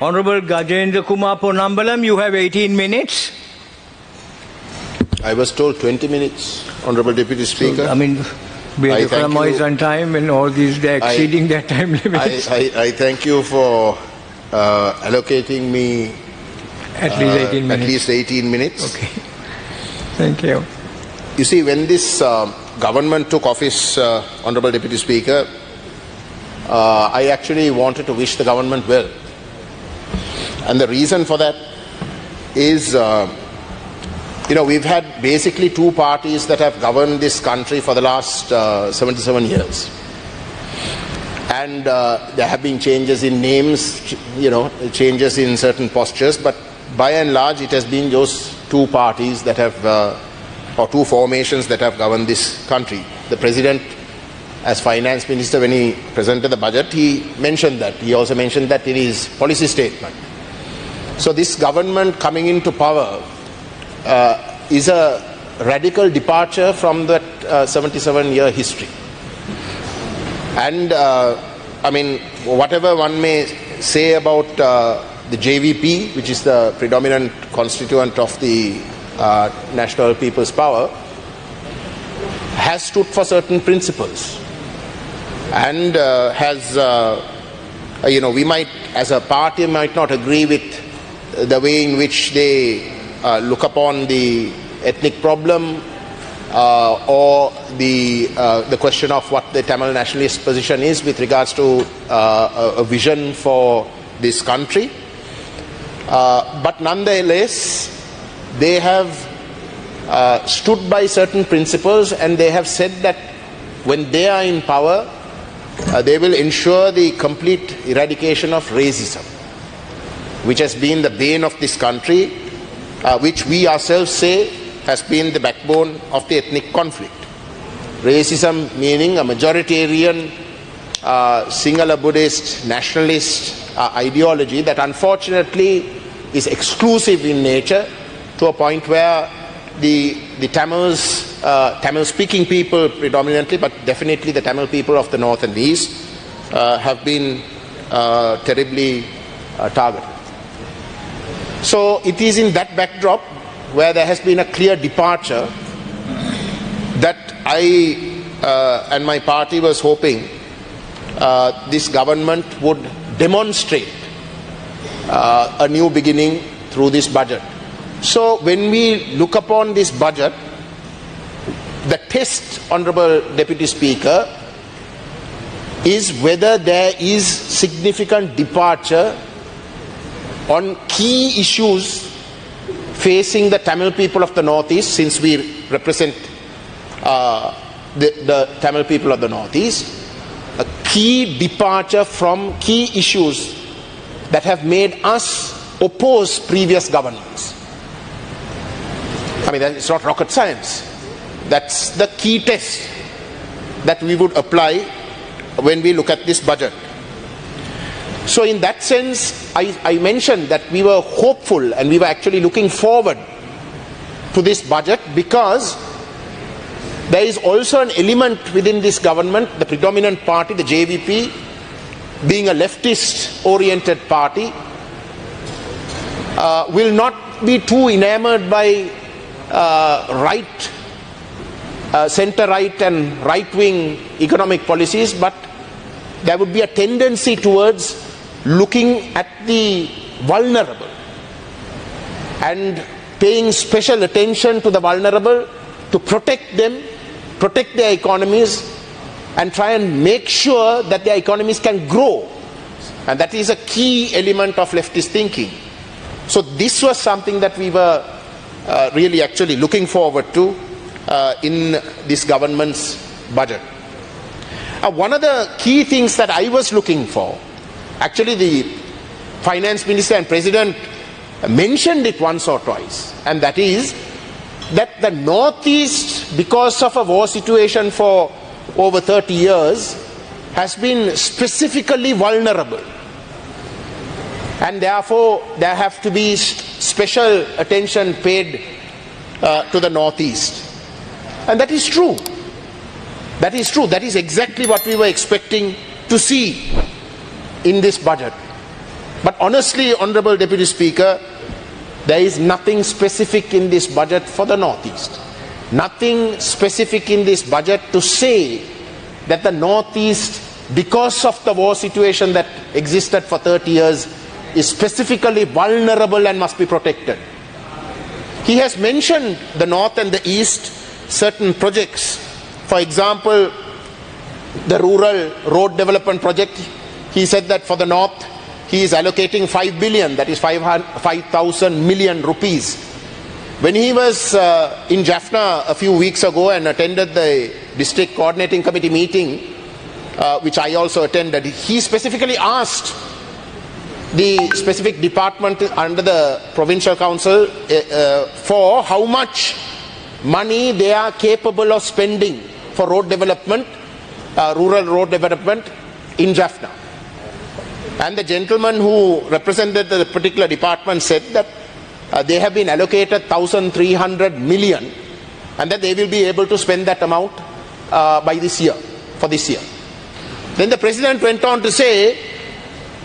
Honorable Gajendrakumar Ponnambalam, you have 18 minutes. I was told 20 minutes, Honorable Deputy Speaker. So, I mean, we are economized on time and all these, they're exceeding their time limits. I thank you for allocating me At least 18 minutes. At least 18 minutes. Okay. Thank you. You see, when this government took office, Honorable Deputy Speaker, I actually wanted to wish the government well. And the reason for that is, we've had basically two parties that have governed this country for the last 77 years. And there have been changes in names, changes in certain postures, but by and large it has been those two parties that have, or two formations that have governed this country. The President, as Finance Minister, when he presented the budget, he mentioned that. He also mentioned that in his policy statement. So this government coming into power is a radical departure from that 77-year history. And whatever one may say about the JVP, which is the predominant constituent of the National People's Power, has stood for certain principles and we might, as a party, might not agree with the way in which they look upon the ethnic problem or the question of what the Tamil nationalist position is with regards to a vision for this country. But nonetheless, they have stood by certain principles, and they have said that when they are in power, they will ensure the complete eradication of racism, which has been the bane of this country, which we ourselves say has been the backbone of the ethnic conflict. Racism meaning a majoritarian, Sinhala Buddhist, nationalist ideology that unfortunately is exclusive in nature, to a point where the Tamils, Tamil-speaking people predominantly, but definitely the Tamil people of the north and the east, have been terribly targeted. So it is in that backdrop where there has been a clear departure that I and my party was hoping this government would demonstrate a new beginning through this budget. So when we look upon this budget, the test, Honorable Deputy Speaker, is whether there is significant departure on key issues facing the Tamil people of the Northeast, since we represent the Tamil people of the Northeast, a key departure from key issues that have made us oppose previous governments. I mean, it's not rocket science. That's the key test that we would apply when we look at this budget. So in that sense, I mentioned that we were hopeful and we were actually looking forward to this budget, because there is also an element within this government, the predominant party, the JVP, being a leftist oriented party, will not be too enamored by centre-right and right-wing economic policies, but there would be a tendency towards looking at the vulnerable and paying special attention to the vulnerable, to protect them, protect their economies, and try and make sure that their economies can grow. And that is a key element of leftist thinking. So this was something that we were really actually looking forward to in this government's budget. One of the key things that I was looking for, actually the Finance Minister and President mentioned it once or twice, and that is that the Northeast, because of a war situation for over 30 years, has been specifically vulnerable, and therefore there have to be special attention paid to the Northeast. And that is true. That is true. That is exactly what we were expecting to see in this budget. But honestly, Honorable Deputy Speaker, there is nothing specific in this budget for the Northeast. Nothing specific in this budget to say that the Northeast, because of the war situation that existed for 30 years, is specifically vulnerable and must be protected. He has mentioned the North and the East, certain projects. For example, the rural road development project, he said that for the North, he is allocating 5 billion, that is 5,000 million rupees. When he was in Jaffna a few weeks ago and attended the district coordinating committee meeting, which I also attended, he specifically asked the specific department under the provincial council for how much money they are capable of spending for road development, rural road development in Jaffna. And the gentleman who represented the particular department said that they have been allocated 1,300 million and that they will be able to spend that amount by this year, for this year. Then the President went on to say,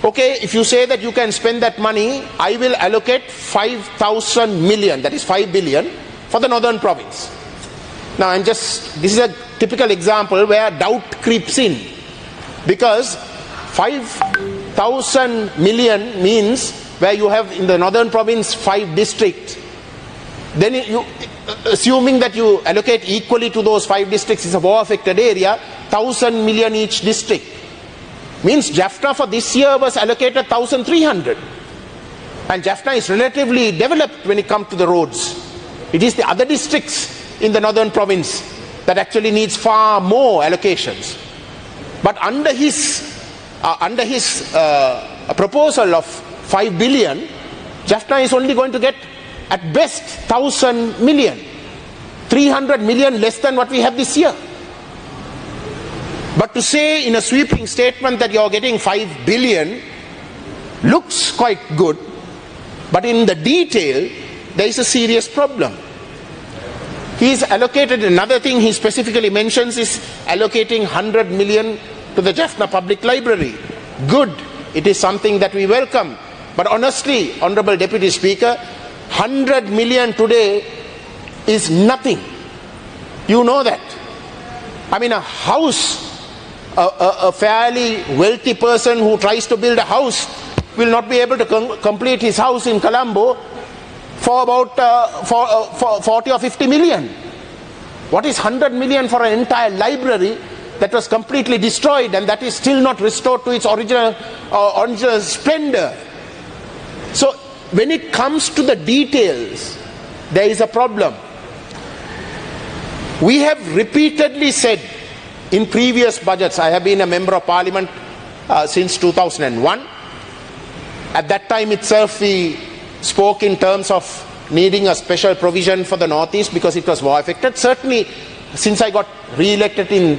okay, if you say that you can spend that money, I will allocate 5,000 million, that is 5 billion, for the northern province. Now this is a typical example where doubt creeps in, because 5,000 million means where you have in the northern province 5 districts. Then you, assuming that you allocate equally to those 5 districts, is a war affected area, 1,000 million each district. Means Jaffna for this year was allocated 1,300. And Jaffna is relatively developed when it comes to the roads. It is the other districts in the northern province that actually needs far more allocations. But under his proposal of 5 billion, Jaffna is only going to get at best 1,000 million. 300 million less than what we have this year. But to say in a sweeping statement that you are getting 5 billion looks quite good, but in the detail there is a serious problem. He is allocated, another thing he specifically mentions is allocating 100 million to the Jaffna Public Library. Good, it is something that we welcome. But honestly, Honorable Deputy Speaker, 100 million today is nothing. You know that. I mean, a house, a fairly wealthy person who tries to build a house will not be able to complete his house in Colombo for about 40 or 50 million. What is 100 million for an entire library that was completely destroyed and that is still not restored to its original splendor? So when it comes to the details, there is a problem. We have repeatedly said in previous budgets, I have been a member of parliament since 2001. At that time itself we spoke in terms of needing a special provision for the Northeast because it was war affected. Certainly since I got re-elected in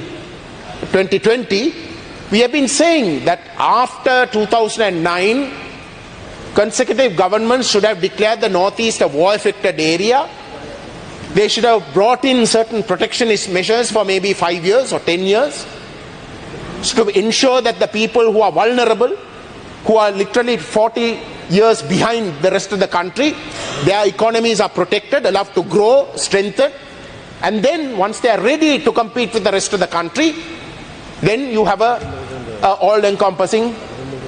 2020, we have been saying that after 2009, consecutive governments should have declared the Northeast a war affected area. They should have brought in certain protectionist measures for maybe 5 years or 10 years to ensure that the people who are vulnerable, who are literally 40 years behind the rest of the country, their economies are protected, allowed to grow, strengthen, and then once they are ready to compete with the rest of the country, then you have a all-encompassing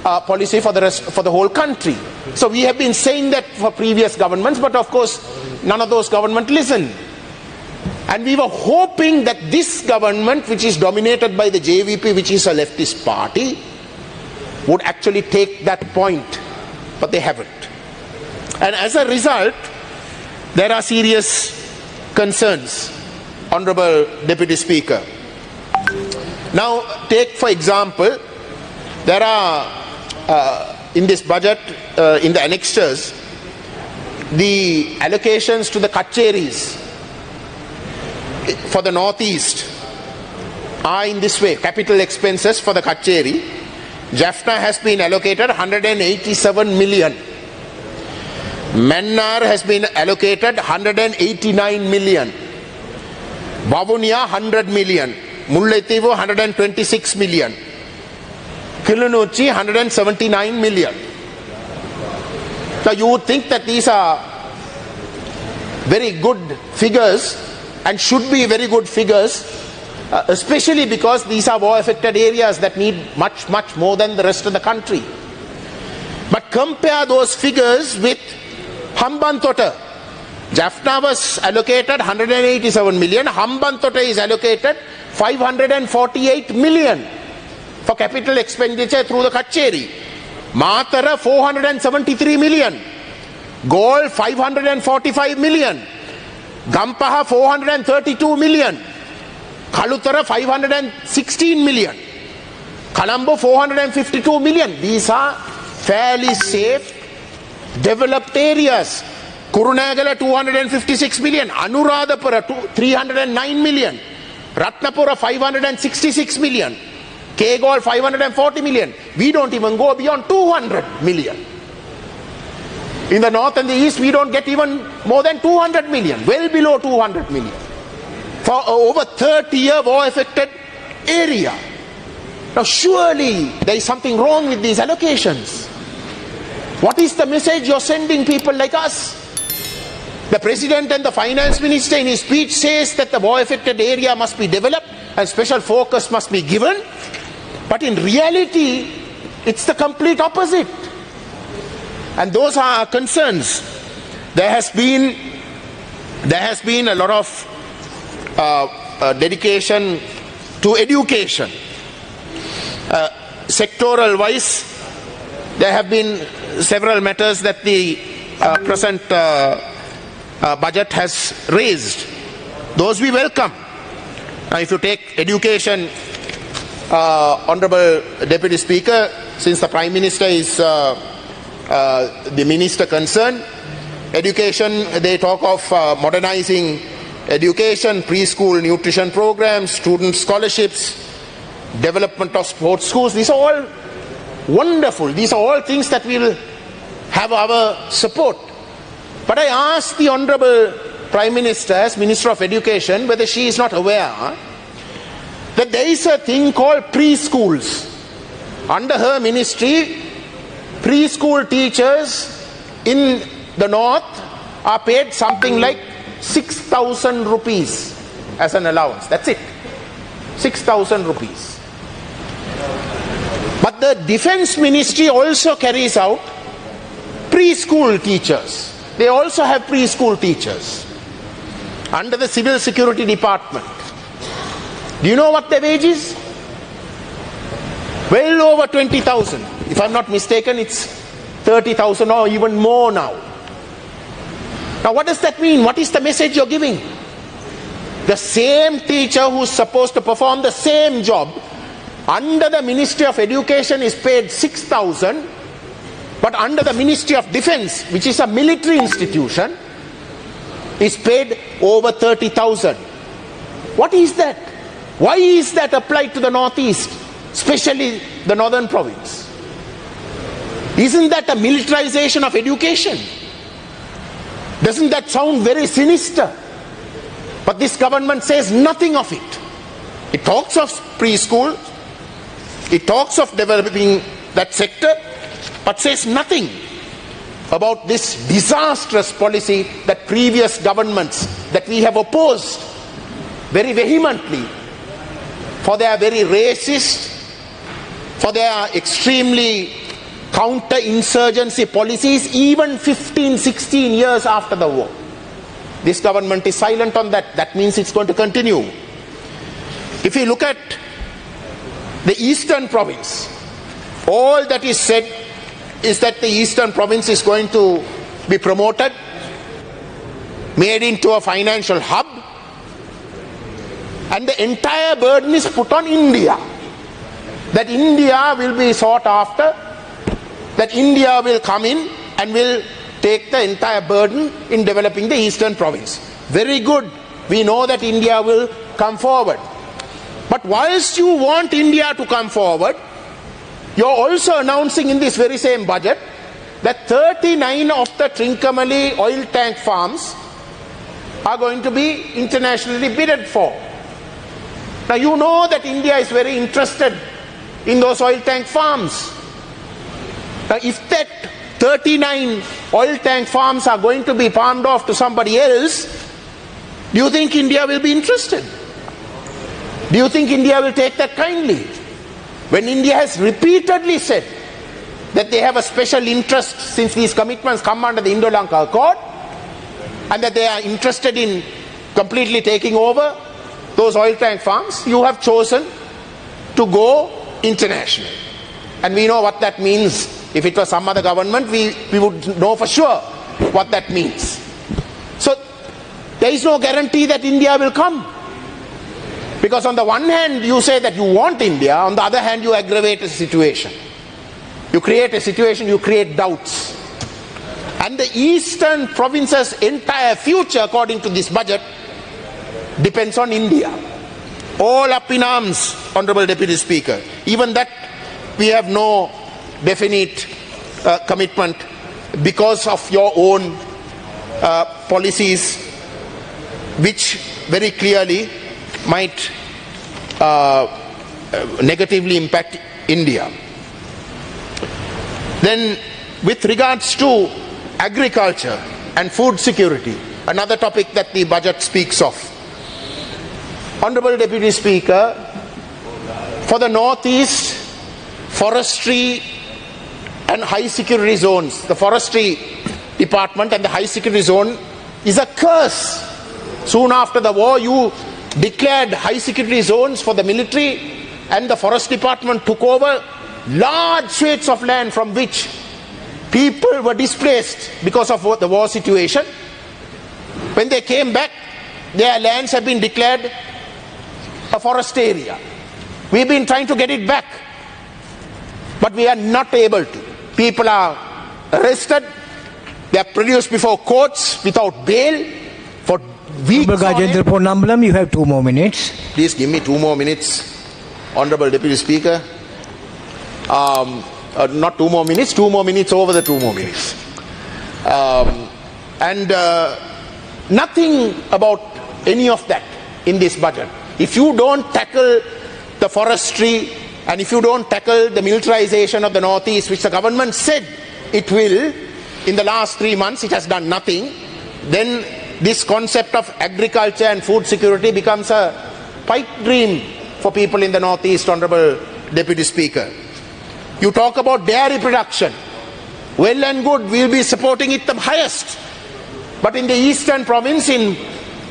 policy for the whole country. So we have been saying that for previous governments, but of course none of those governments listened. And we were hoping that this government, which is dominated by the JVP, which is a leftist party, would actually take that point, but they haven't. And as a result, there are serious concerns, Honorable Deputy Speaker. Now take for example, there are in this budget, in the annexures, the allocations to the kacheris for the Northeast are in this way. Capital expenses for the kacheri, Jaffna has been allocated 187 million. Mannar has been allocated 189 million. Bavunia 100 million. Mullaitivu 126 million. Kilunuchi 179 million. Now you would think that these are very good figures and should be very good figures, especially because these are war affected areas that need much more than the rest of the country. But compare those figures with Hambantota. Jaffna was allocated 187 million. Hambantota is allocated 548 million for capital expenditure through the Kacheri. Matara 473 million. Galle 545 million. Gampaha 432 million. Kalutara 516 million. Colombo 452 million. These are fairly safe, developed areas. Kurunagala 256 million. Anuradhapura 309 million. Ratnapura 566 million. Kegol 540 million. We don't even go beyond 200 million. In the north and the east, we don't get even more than 200 million. Well below 200 million. For over 30-year war-affected area. Now surely there is something wrong with these allocations. What is the message you're sending people like us? The President and the Finance Minister in his speech says that the war-affected area must be developed and special focus must be given. But in reality, it's the complete opposite. And those are our concerns. There has been a lot of dedication to education. Sectoral wise, there have been several matters that the present budget has raised. Those we welcome. Now if you take education, Honourable Deputy Speaker, since the Prime Minister is the minister concerned, education, they talk of modernizing education, preschool nutrition programs, student scholarships, development of sports schools. These are all wonderful. These are all things that will have our support. But I ask the Honourable Prime Minister as Minister of Education whether she is not aware that there is a thing called preschools. Under her ministry, preschool teachers in the north are paid something like 6,000 rupees as an allowance. That's it. 6,000 rupees. But the Defence Ministry also carries out preschool teachers. They also have preschool teachers under the Civil Security Department. Do you know what their wage is? Well over 20,000. If I'm not mistaken, it's 30,000 or even more now. Now what does that mean? What is the message you're giving? The same teacher who's supposed to perform the same job under the Ministry of Education is paid 6,000, but under the Ministry of Defence, which is a military institution, is paid over 30,000. What is that? Why is that applied to the northeast, especially the northern province? Isn't that a militarization of education? Doesn't that sound very sinister? But this government says nothing of it. It talks of preschool, it talks of developing that sector, but says nothing about this disastrous policy that previous governments that we have opposed very vehemently for their very racist, for their extremely counter-insurgency policies, even 15, 16 years after the war. This government is silent on that. That means it's going to continue. If you look at the eastern province, all that is said is that the eastern province is going to be promoted, made into a financial hub, and the entire burden is put on India. That India will be sought after, that India will come in and will take the entire burden in developing the eastern province. Very good. We know that India will come forward. But whilst you want India to come forward, you're also announcing in this very same budget that 39 of the Trincomalee oil tank farms are going to be internationally bidded for. Now you know that India is very interested in those oil tank farms. Now if that 39 oil tank farms are going to be palmed off to somebody else, do you think India will be interested? Do you think India will take that kindly? When India has repeatedly said that they have a special interest since these commitments come under the Indo-Lanka Accord, and that they are interested in completely taking over those oil tank farms, you have chosen to go international. And we know what that means. If it was some other government, we would know for sure what that means. So there is no guarantee that India will come. Because on the one hand you say that you want India, on the other hand you aggravate a situation. You create a situation, you create doubts. And the eastern provinces' entire future, according to this budget, depends on India. All up in arms, Honourable Deputy Speaker. Even that we have no definite commitment because of your own policies, which very clearly might negatively impact India. Then with regards to agriculture and food security, another topic that the budget speaks of. Honourable Deputy Speaker, for the Northeast, forestry and high security zones, the forestry department and the high security zone is a curse. Soon after the war, you declared high security zones for the military, and the forest department took over large swathes of land from which people were displaced because of the war situation. When they came back, their lands have been declared a forest area. We've been trying to get it back, but we are not able to. People are arrested, they are produced before courts without bail for weeks. Ponnambalam, you have 2 more minutes. Please give me 2 more minutes, Honourable Deputy Speaker. Not 2 more minutes, 2 more minutes over the 2 more minutes. Nothing about any of that in this budget. If you don't tackle the forestry and if you don't tackle the militarization of the Northeast, which the government said it will, in the last 3 months it has done nothing, then this concept of agriculture and food security becomes a pipe dream for people in the Northeast, Honourable Deputy Speaker. You talk about dairy production. Well and good, we'll be supporting it the highest. But in the eastern province, in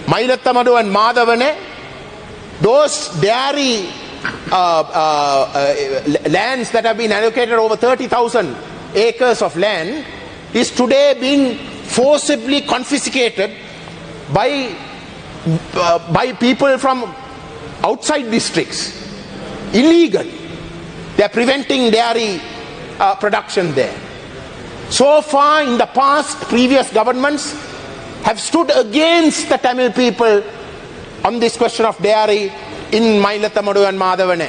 Mailattamadu and Madhavane, those dairy lands that have been allocated, over 30,000 acres of land, is today being forcibly confiscated by people from outside districts. Illegal. They are preventing dairy production there. So far in the past, previous governments have stood against the Tamil people on this question of dairy in Mailattamadu and Madhavane.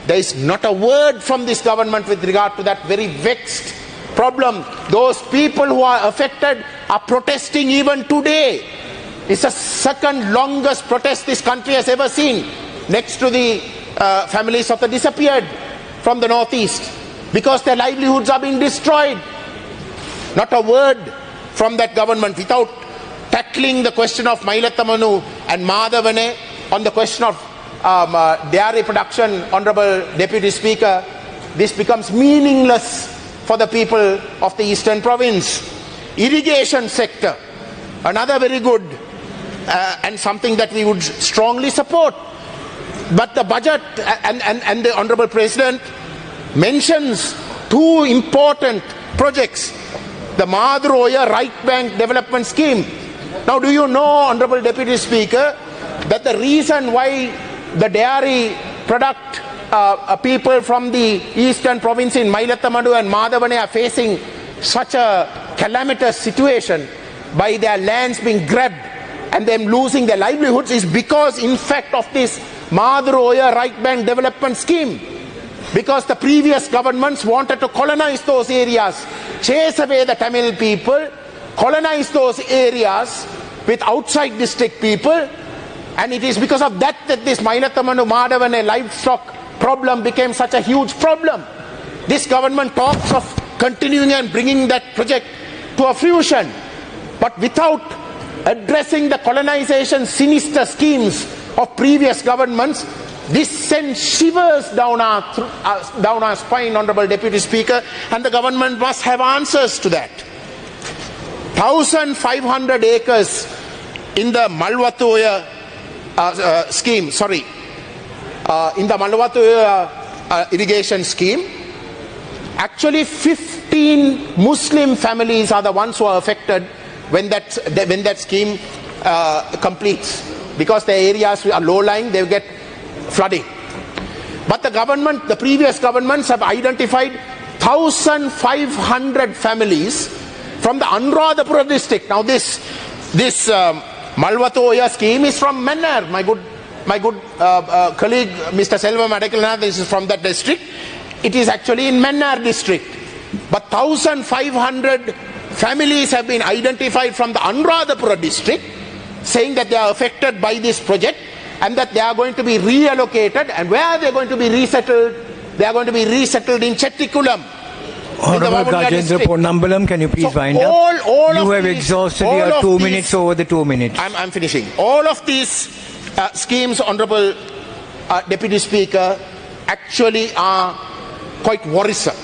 There is not a word from this government with regard to that very vexed problem. Those people who are affected are protesting even today. It's the second longest protest this country has ever seen, next to the families of the disappeared from the Northeast, because their livelihoods are being destroyed. Not a word from that government. Without tackling the question of Mailattamanu and Madhavane on the question of dairy production, Honourable Deputy Speaker, this becomes meaningless for the people of the eastern province. Irrigation sector, another very good and something that we would strongly support. But the budget and the Honourable President mentions 2 important projects. The Madhuroya Right Bank Development Scheme. Now, do you know, Honourable Deputy Speaker, that the reason why the dairy product people from the eastern province in Mailattamadu and Madhavane are facing such a calamitous situation by their lands being grabbed and them losing their livelihoods is because, in fact, of this Madhuroya Right Bank Development Scheme. Because the previous governments wanted to colonize those areas, chase away the Tamil people, colonize those areas with outside district people, and it is because of that that this Mailattamanu Madhavane livestock problem became such a huge problem. This government talks of continuing and bringing that project to a fusion, but without addressing the colonization sinister schemes of previous governments, this sends shivers down our spine, Honorable Deputy Speaker, and the government must have answers to that. 1,500 acres in the Malwatoya scheme, in the Malwatoya irrigation scheme, actually 15 Muslim families are the ones who are affected when that scheme completes, because the areas are low-lying, they get flooding. But the previous governments have identified 1,500 families from the Anuradhapura district. Now this Malwatoya scheme is from Mannar. My good colleague Mr. Selvam Adakalana is from that district. It is actually in Mannar district. But 1,500 families have been identified from the Anuradhapura district, saying that they are affected by this project and that they are going to be reallocated. And where are they going to be resettled? They are going to be resettled in Chettikulam. Honorable Gajendrakumar, Ponnambalam, can you please wind up? You have exhausted your 2 minutes over the 2 minutes. I'm finishing. All of these schemes, Honorable Deputy Speaker, actually are quite worrisome.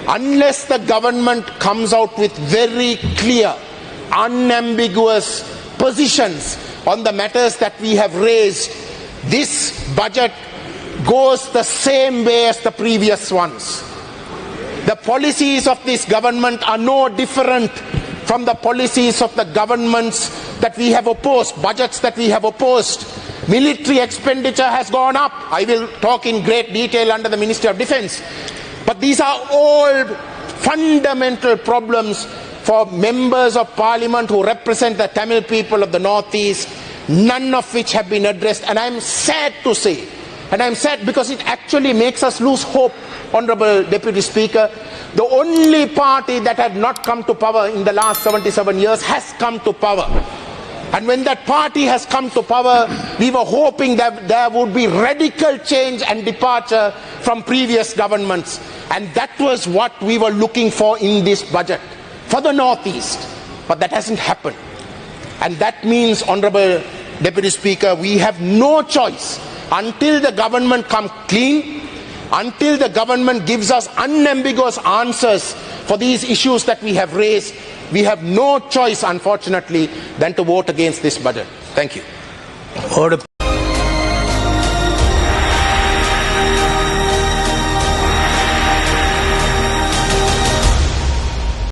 Unless the government comes out with very clear, unambiguous positions on the matters that we have raised, this budget goes the same way as the previous ones. The policies of this government are no different from the policies of the governments that we have opposed, budgets that we have opposed. Military expenditure has gone up. I will talk in great detail under the Ministry of Defence. But these are all fundamental problems for members of parliament who represent the Tamil people of the Northeast, none of which have been addressed. And I'm sad to say, and I'm sad because it actually makes us lose hope, Honorable Deputy Speaker. The only party that had not come to power in the last 77 years has come to power. And when that party has come to power, we were hoping that there would be radical change and departure from previous governments. And that was what we were looking for in this budget for the Northeast. But that hasn't happened. And that means, Honorable Deputy Speaker, we have no choice until the government comes clean, until the government gives us unambiguous answers for these issues that we have raised. We have no choice, unfortunately, than to vote against this budget. Thank you. Order.